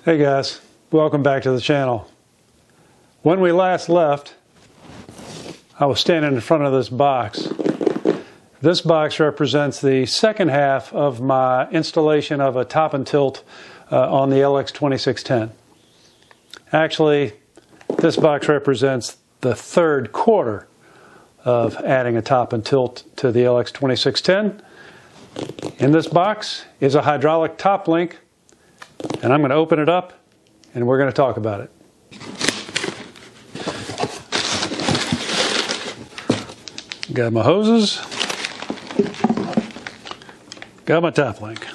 Hey guys, welcome back to the channel. When we last left, I was standing in front of this box. This box represents the second half of my installation of a top and tilt on the LX2610. Actually, this box represents the third quarter of adding a top and tilt to the LX2610. In this box is a hydraulic top link, and I'm going to open it up and we're going to talk about it. Got my hoses, got my top link.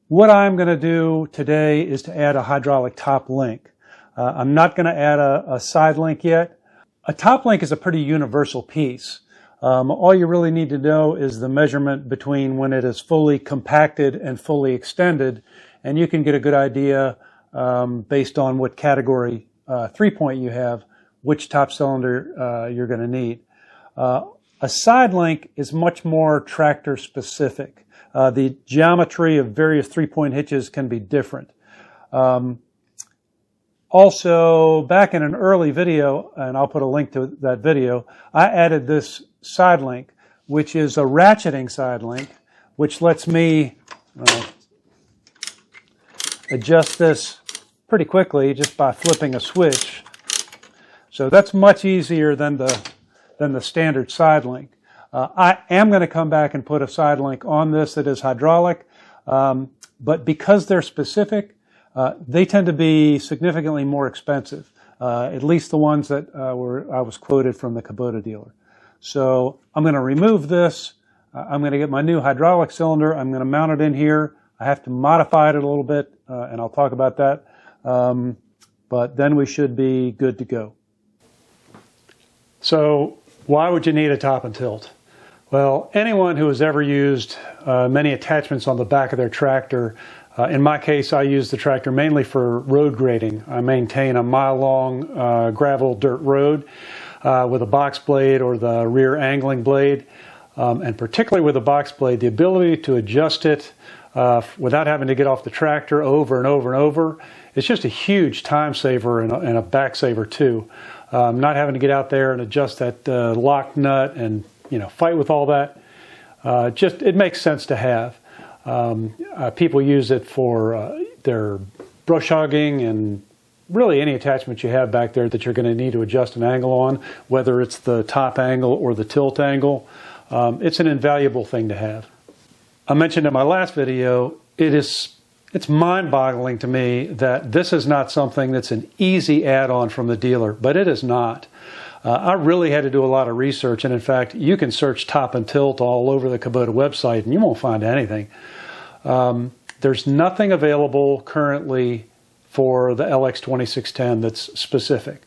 What I'm going to do today is to add a hydraulic top link. I'm not going to add a side link yet. A top link is a pretty universal piece. All you really need to know is the measurement between when it is fully compacted and fully extended, and you can get a good idea based on what category 3-point you have, which top cylinder you're going to need. A side link is much more tractor specific. The geometry of various 3-point hitches can be different. Also, back in an early video, and I'll put a link to that video, I added this side link, which is a ratcheting side link, which lets me adjust this pretty quickly just by flipping a switch. So that's much easier than the standard side link. I am going to come back and put a side link on this that is hydraulic, but because they're specific, they tend to be significantly more expensive, at least the ones that I was quoted from the Kubota dealer. So I'm going to remove this. I'm going to get my new hydraulic cylinder. I'm going to mount it in here. I have to modify it a little bit, and I'll talk about that. But then we should be good to go. So why would you need a top and tilt? Well, anyone who has ever used many attachments on the back of their tractor, in my case, I use the tractor mainly for road grading. I maintain a mile-long gravel dirt road with a box blade or the rear angling blade. And particularly with a box blade, the ability to adjust it without having to get off the tractor over and over and over, it's just a huge time saver and a back saver too. Not having to get out there and adjust that lock nut and fight with all that. Just it makes sense to have. People use it for their brush hogging and really any attachment you have back there that you're going to need to adjust an angle on, whether it's the top angle or the tilt angle. It's an invaluable thing to have. I mentioned in my last video, it's mind-boggling to me that this is not something that's an easy add-on from the dealer, but it is not. I really had to do a lot of research, and in fact, you can search top and tilt all over the Kubota website and you won't find anything. There's nothing available currently for the LX2610 that's specific.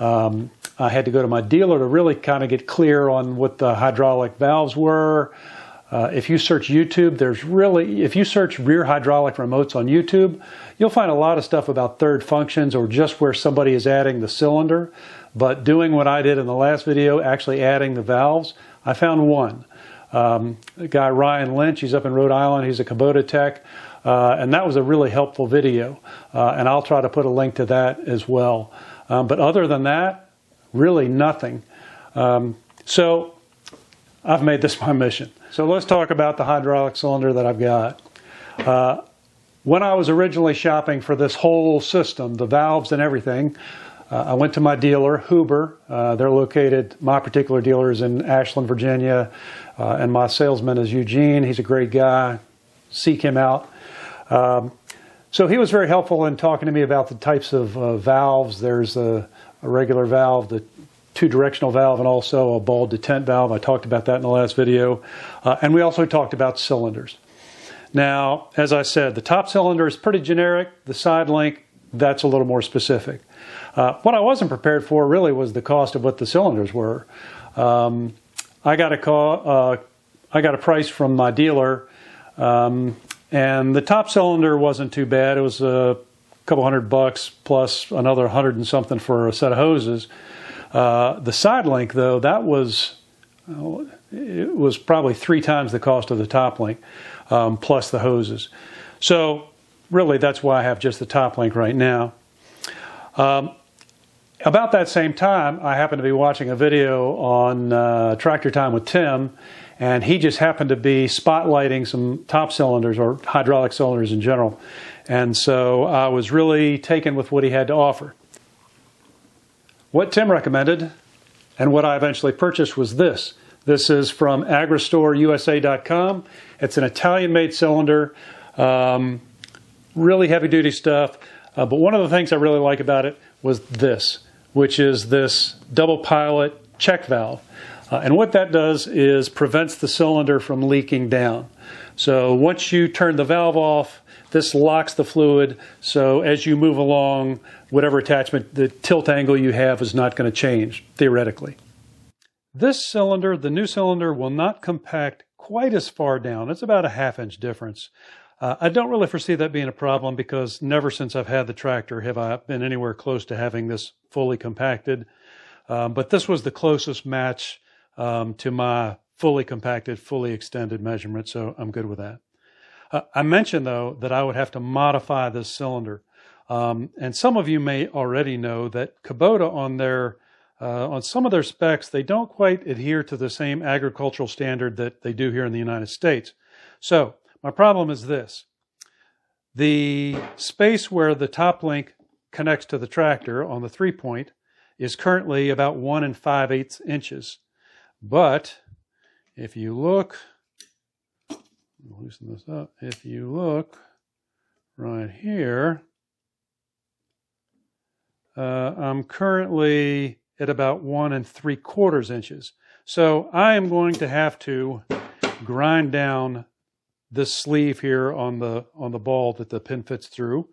I had to go to my dealer to really kind of get clear on what the hydraulic valves were. If you search YouTube, if you search rear hydraulic remotes on YouTube, you'll find a lot of stuff about third functions or just where somebody is adding the cylinder. But doing what I did in the last video, actually adding the valves, I found one. The guy Ryan Lynch, he's up in Rhode Island, he's a Kubota tech, and that was a really helpful video. And I'll try to put a link to that as well. But other than that, really nothing. So I've made this my mission. So let's talk about the hydraulic cylinder that I've got. When I was originally shopping for this whole system, the valves and everything, I went to my dealer, Huber. They're located, my particular dealer is in Ashland, Virginia, and my salesman is Eugene. He's a great guy. Seek him out. So he was very helpful in talking to me about the types of valves. There's a regular valve, the two-directional valve, and also a ball detent valve. I talked about that in the last video. And we also talked about cylinders. Now, as I said, the top cylinder is pretty generic. The side link, that's a little more specific. What I wasn't prepared for really was the cost of what the cylinders were. I got a price from my dealer, and the top cylinder wasn't too bad. It was a couple $100 plus another 100 and something for a set of hoses. The side link, though, it was probably 3 times the cost of the top link, plus the hoses. So really that's why I have just the top link right now. About that same time, I happened to be watching a video on Tractor Time with Tim, and he just happened to be spotlighting some top cylinders or hydraulic cylinders in general. And so I was really taken with what he had to offer. What Tim recommended and what I eventually purchased was this. This is from AgristoreUSA.com. It's an Italian-made cylinder, really heavy-duty stuff. But one of the things I really like about it was this, which is this double pilot check valve. And what that does is prevents the cylinder from leaking down. So once you turn the valve off, this locks the fluid, so as you move along, whatever attachment, the tilt angle you have is not going to change, theoretically. This cylinder, the new cylinder, will not compact quite as far down. It's about a ½ inch difference. I don't really foresee that being a problem because never since I've had the tractor have I been anywhere close to having this fully compacted. But this was the closest match to my fully compacted, fully extended measurement, so I'm good with that. I mentioned, though, that I would have to modify this cylinder. And some of you may already know that Kubota on some of their specs, they don't quite adhere to the same agricultural standard that they do here in the United States. So my problem is this. The space where the top link connects to the tractor on the 3-point is currently about 1 5/8 inches. But if you look, loosen this up, if you look right here, I'm currently at about 1 3/4 inches. So I am going to have to grind down this sleeve here on the ball that the pin fits through,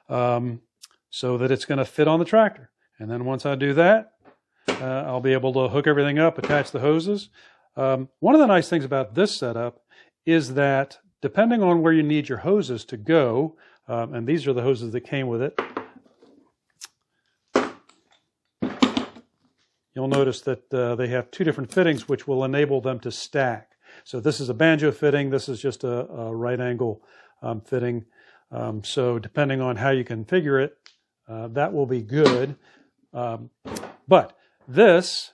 so that it's going to fit on the tractor. And then once I do that, I'll be able to hook everything up, attach the hoses. One of the nice things about this setup is that depending on where you need your hoses to go, and these are the hoses that came with it, you'll notice that they have 2 different fittings which will enable them to stack. So this is a banjo fitting, this is just a right angle fitting. So depending on how you configure it, that will be good. But this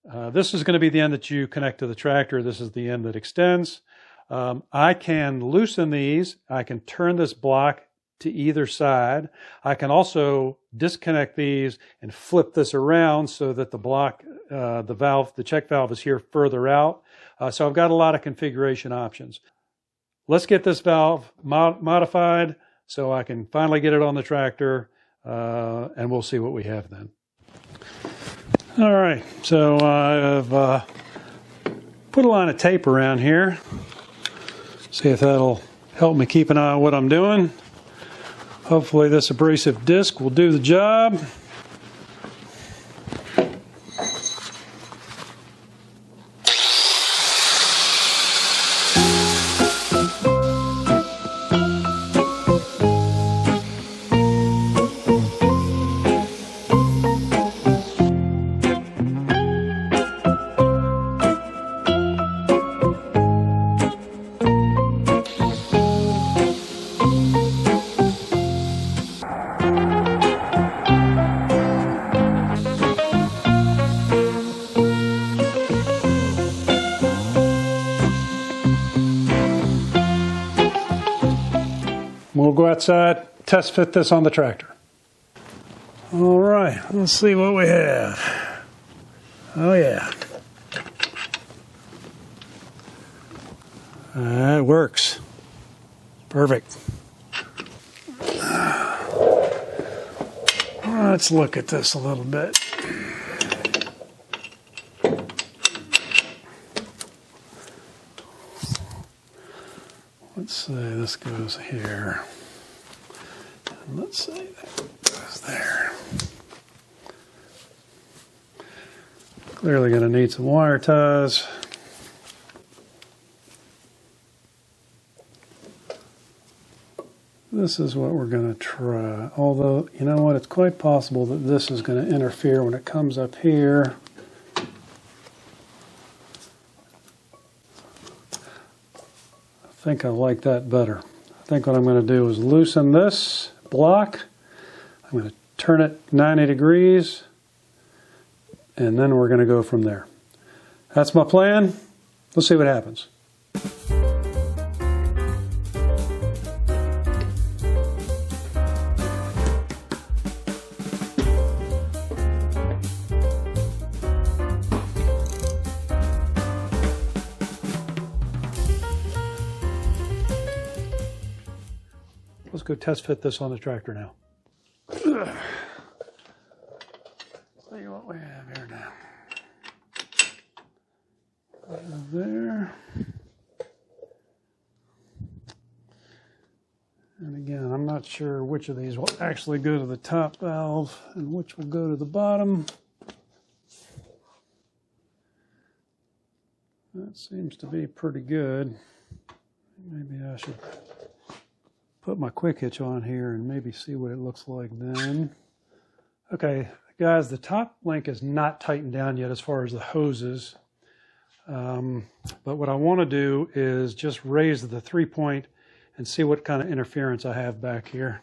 is going to be the end that you connect to the tractor. This is the end that extends. I can loosen these. I can turn this block to either side. I can also disconnect these and flip this around so that the block, the check valve is here further out. So I've got a lot of configuration options. Let's get this valve modified so I can finally get it on the tractor, and we'll see what we have then. All right, so I've put a line of tape around here. See if that'll help me keep an eye on what I'm doing. Hopefully this abrasive disc will do the job. We'll go outside, test fit this on the tractor. All right, let's see what we have. Oh yeah. It works. Perfect. Let's look at this a little bit. Let's say this goes here. And let's say that goes there. Clearly going to need some wire ties. This is what we're going to try. Although, you know what, it's quite possible that this is going to interfere when it comes up here. I think I like that better. I think what I'm going to do is loosen this block. I'm going to turn it 90 degrees, and then we're going to go from there. That's my plan. Let's see what happens. Let's go test fit this on the tractor now. See what we have here now. There. And again, I'm not sure which of these will actually go to the top valve and which will go to the bottom. That seems to be pretty good. Maybe I should put my quick hitch on here and maybe see what it looks like then. Okay, guys, the top link is not tightened down yet as far as the hoses. But what I want to do is just raise the 3-point and see what kind of interference I have back here.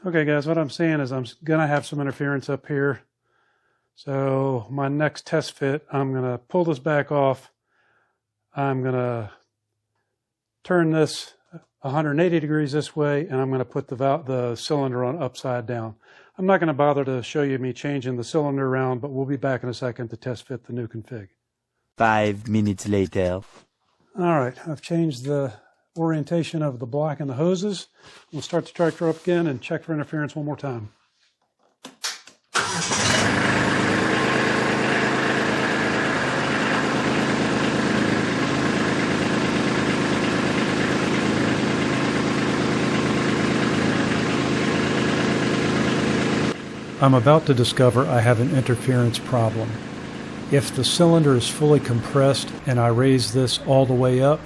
Okay guys, what I'm saying is I'm going to have some interference up here. So my next test fit, I'm going to pull this back off. I'm going to turn this 180 degrees this way, and I'm going to put the cylinder on upside down. I'm not going to bother to show you me changing the cylinder around, but we'll be back in a second to test fit the new config. 5 minutes later. All right, I've changed the orientation of the block and the hoses. We'll start the tractor up again and check for interference one more time. I'm about to discover I have an interference problem. If the cylinder is fully compressed and I raise this all the way up,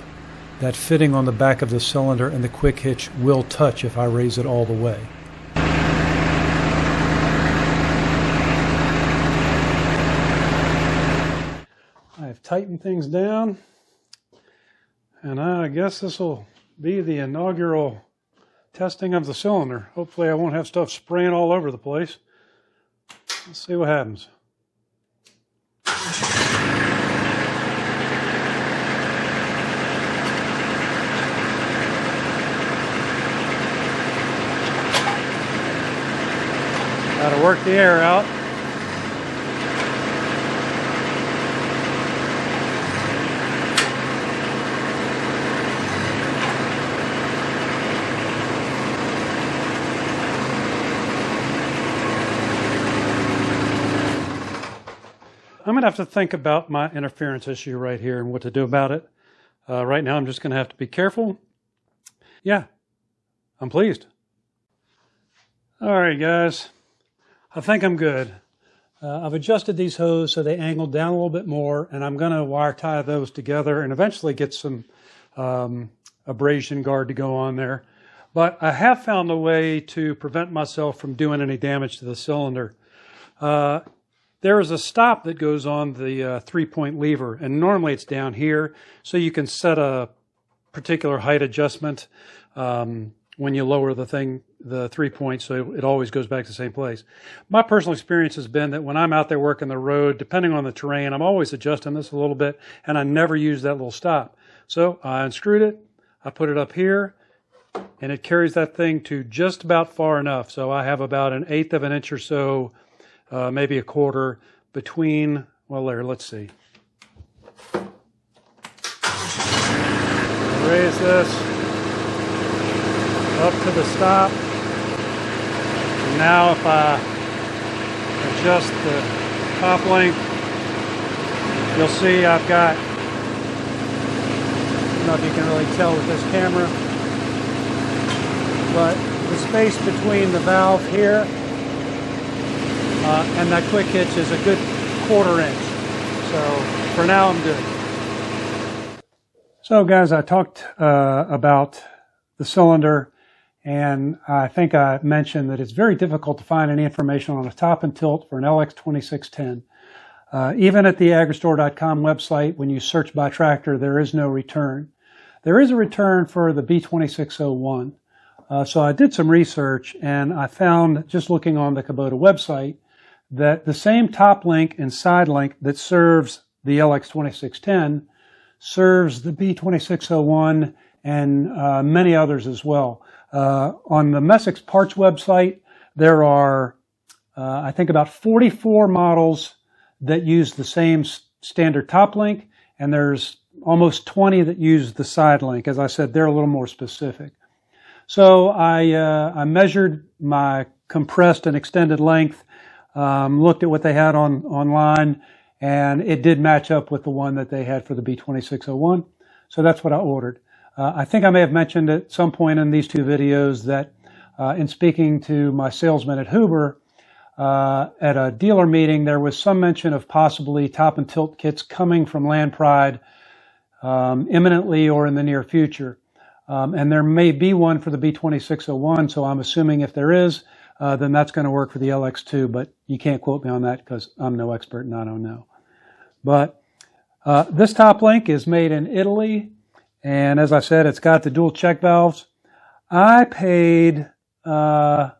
that fitting on the back of the cylinder and the quick hitch will touch if I raise it all the way. I have tightened things down, and I guess this will be the inaugural testing of the cylinder. Hopefully I won't have stuff spraying all over the place. Let's see what happens. Got to work the air out. I'm going to have to think about my interference issue right here and what to do about it. Right now I'm just going to have to be careful. Yeah, I'm pleased. All right, guys. I think I'm good. I've adjusted these hoses so they angle down a little bit more, and I'm going to wire tie those together and eventually get some abrasion guard to go on there. But I have found a way to prevent myself from doing any damage to the cylinder. There is a stop that goes on the 3-point lever, and normally it's down here, so you can set a particular height adjustment when you lower the 3-point, so it always goes back to the same place. My personal experience has been that when I'm out there working the road, depending on the terrain, I'm always adjusting this a little bit, and I never use that little stop. So I unscrewed it, I put it up here, and it carries that thing to just about far enough. So I have about 1/8 of an inch or so, maybe 1/4 between, well there, let's see. Raise this up to the stop. And now if I adjust the top length, you'll see I've got, I don't know if you can really tell with this camera, but the space between the valve here and that quick hitch is a good 1/4 inch. So for now I'm good. So guys, I talked about the cylinder, and I think I mentioned that it's very difficult to find any information on a top and tilt for an LX2610. Even at the agristore.com website, when you search by tractor, there is no return. There is a return for the B2601. So I did some research, and I found, just looking on the Kubota website, that the same top link and side link that serves the LX2610 serves the B2601 and many others as well. On the Messick's Parts website, there are, I think, about 44 models that use the same standard top link, and there's almost 20 that use the side link. As I said, they're a little more specific. So I measured my compressed and extended length, looked at what they had online, and it did match up with the one that they had for the B2601. So that's what I ordered. I think I may have mentioned at some point in these two videos that in speaking to my salesman at Huber, at a dealer meeting, there was some mention of possibly top and tilt kits coming from Land Pride imminently or in the near future. And there may be one for the B2601, so I'm assuming if there is, then that's going to work for the LX2, but you can't quote me on that because I'm no expert and I don't know. But this top link is made in Italy, and as I said, it's got the dual check valves. I paid, I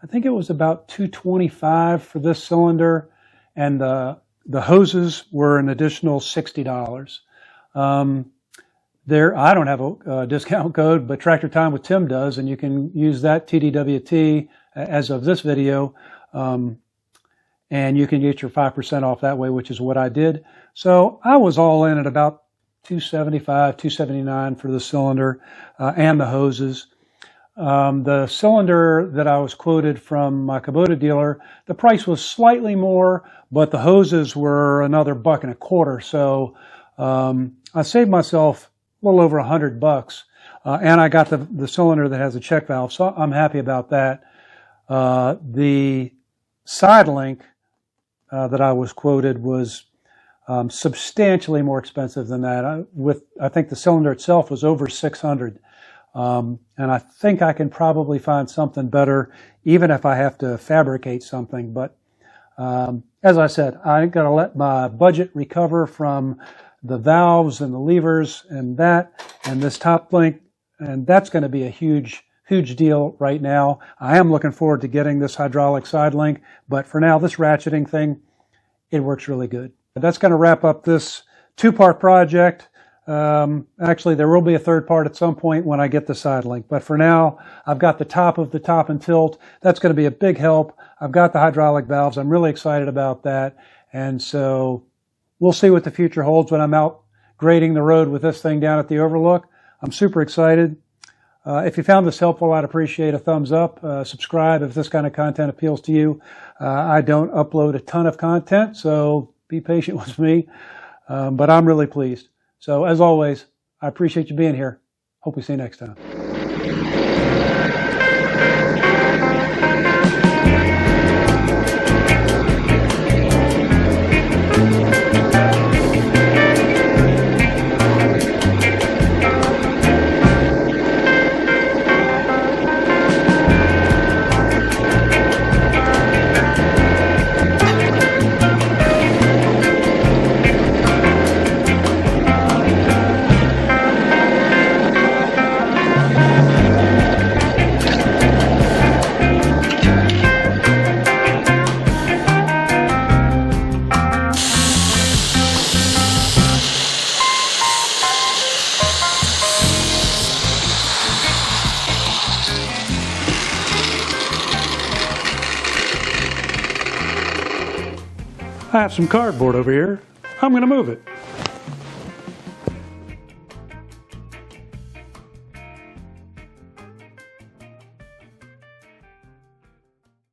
think it was about $225 for this cylinder, and the hoses were an additional $60. I don't have a discount code, but Tractor Time with Tim does, and you can use that TDWT as of this video, and you can get your 5% off that way, which is what I did. So I was all in at about $275, $279 for the cylinder and the hoses. The cylinder that I was quoted from my Kubota dealer, the price was slightly more, but the hoses were another $1.25. So I saved myself a little over $100, and I got the cylinder that has a check valve, so I'm happy about that. The side link that I was quoted was substantially more expensive than that. I think the cylinder itself was over $600, and I think I can probably find something better, even if I have to fabricate something. But as I said, I got to let my budget recover from the valves and the levers and this top link, and that's going to be a huge deal right now. I am looking forward to getting this hydraulic side link, but for now, this ratcheting thing, it works really good. That's going to wrap up this two-part project. Actually, there will be a third part at some point when I get the side link, but for now, I've got the top of the top and tilt. That's going to be a big help. I've got the hydraulic valves. I'm really excited about that, and so we'll see what the future holds when I'm out grading the road with this thing down at the Overlook. I'm super excited. If you found this helpful, I'd appreciate a thumbs up. Subscribe if this kind of content appeals to you. I don't upload a ton of content, so be patient with me. But I'm really pleased. So as always, I appreciate you being here. Hope we see you next time. I have some cardboard over here. I'm going to move it.